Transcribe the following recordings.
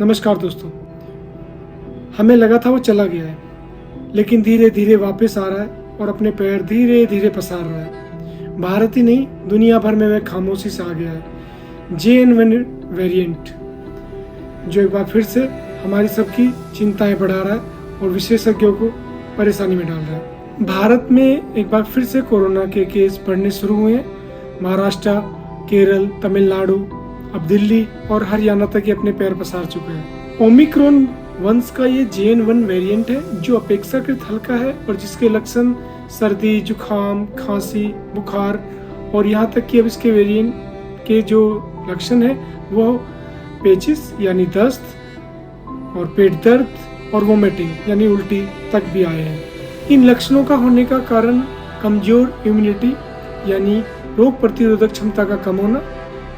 नमस्कार दोस्तों, हमें लगा था वो चला गया है, लेकिन धीरे धीरे वापस आ रहा है और अपने पैर धीरे धीरे पसार रहा है। भारत ही नहीं, दुनिया भर में वह खामोशी से आ गया है। JN1 वेरिएंट, जो एक बार फिर से हमारी सबकी चिंताएं बढ़ा रहा है और विशेषज्ञों को परेशानी में डाल रहा है। भारत में एक बार फिर से कोरोना के केस बढ़ने शुरू हुए हैं। महाराष्ट्र, केरल, तमिलनाडु, अब दिल्ली और हरियाणा तक ये अपने पैर पसार चुके हैं। ओमिक्रॉन वंश का ये JN1 वेरिएंट है, जो अपेक्षाकृत हल्का है और जिसके लक्षण सर्दी, जुकाम, खांसी, बुखार और यहाँ तक कि अब इसके वेरिएंट के जो लक्षण है वो पेचिस यानी दस्त और पेट दर्द और वोमिटिंग यानी उल्टी तक भी आए हैं। इन लक्षणों का होने का कारण कमजोर इम्यूनिटी यानी रोग प्रतिरोधक क्षमता का कम होना,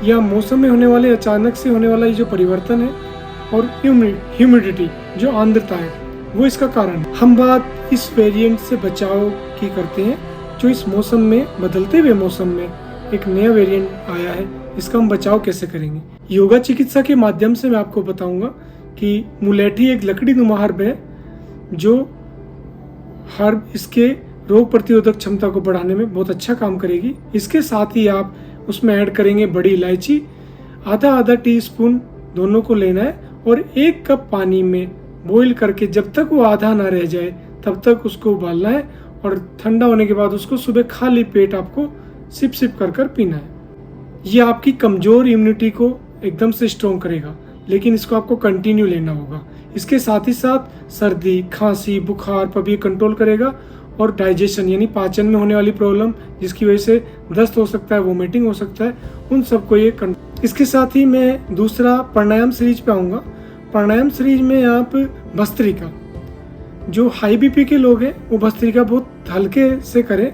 या मौसम में होने वाले अचानक से होने वाला ये जो परिवर्तन है, और ह्यूमिडिटी जो आर्द्रता है, वो इसका कारण। हम बात इस वेरिएंट से बचाव की करते हैं, जो इस मौसम में, बदलते हुए मौसम में एक नया वेरिएंट आया है। इसका हम बचाव कैसे करेंगे? योगा चिकित्सा के माध्यम से मैं आपको बताऊंगा कि मुलेठी एक लकड़ीनुमा हर्ब है, जो हर्ब इसके रोग प्रतिरोधक क्षमता को बढ़ाने में बहुत अच्छा काम करेगी। इसके साथ ही आप उसमें ऐड करेंगे बड़ी इलायची, आधा टीस्पून दोनों को लेना है और 1 कप पानी में बॉईल करके जब तक वो आधा ना रह जाए तब तक उसको उबालना है, और ठंडा होने के बाद उसको सुबह खाली पेट आपको सिप सिप कर पीना है। ये आपकी कमजोर इम्यूनिटी को एकदम से स्ट्रॉन्ग करेगा, लेकिन इसको आपको कंटिन्यू लेना होगा। इसके साथ ही साथ सर्दी, खांसी, बुखार पर भी कंट्रोल करेगा, और डाइजेशन यानी पाचन में होने वाली प्रॉब्लम, जिसकी वजह से दस्त हो सकता है, वोमिटिंग हो सकता है, उन सबको ये इसके साथ ही मैं दूसरा प्राणायाम सीरीज पे आऊँगा। प्राणायाम सीरीज में आप भस्त्रिका, जो हाई BP के लोग हैं वो भस्त्रिका बहुत हल्के से करें,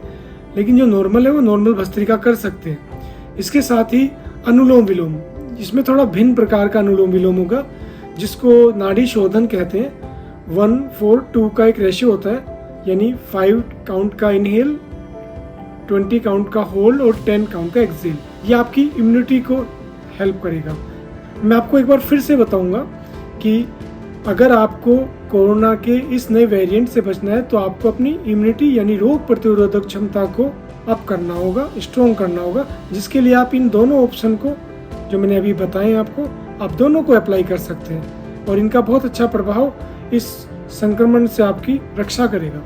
लेकिन जो नॉर्मल है वो नॉर्मल भस्त्रिका कर सकते हैं। इसके साथ ही अनुलोम विलोम, इसमें थोड़ा भिन्न प्रकार का अनुलोम विलोम होगा, जिसको नाड़ी शोधन कहते हैं। 1:4:2 का एक रेशियो होता है, यानी 5 काउंट का इनहेल, 20 काउंट का होल्ड और 10 काउंट का एक्सेल। ये आपकी इम्यूनिटी को हेल्प करेगा। मैं आपको एक बार फिर से बताऊंगा कि अगर आपको कोरोना के इस नए वेरिएंट से बचना है, तो आपको अपनी इम्यूनिटी यानी रोग प्रतिरोधक क्षमता को अप करना होगा, स्ट्रॉन्ग करना होगा, जिसके लिए आप इन दोनों ऑप्शन को जो मैंने अभी बताए आपको, आप दोनों को अप्लाई कर सकते हैं, और इनका बहुत अच्छा प्रभाव इस संक्रमण से आपकी रक्षा करेगा।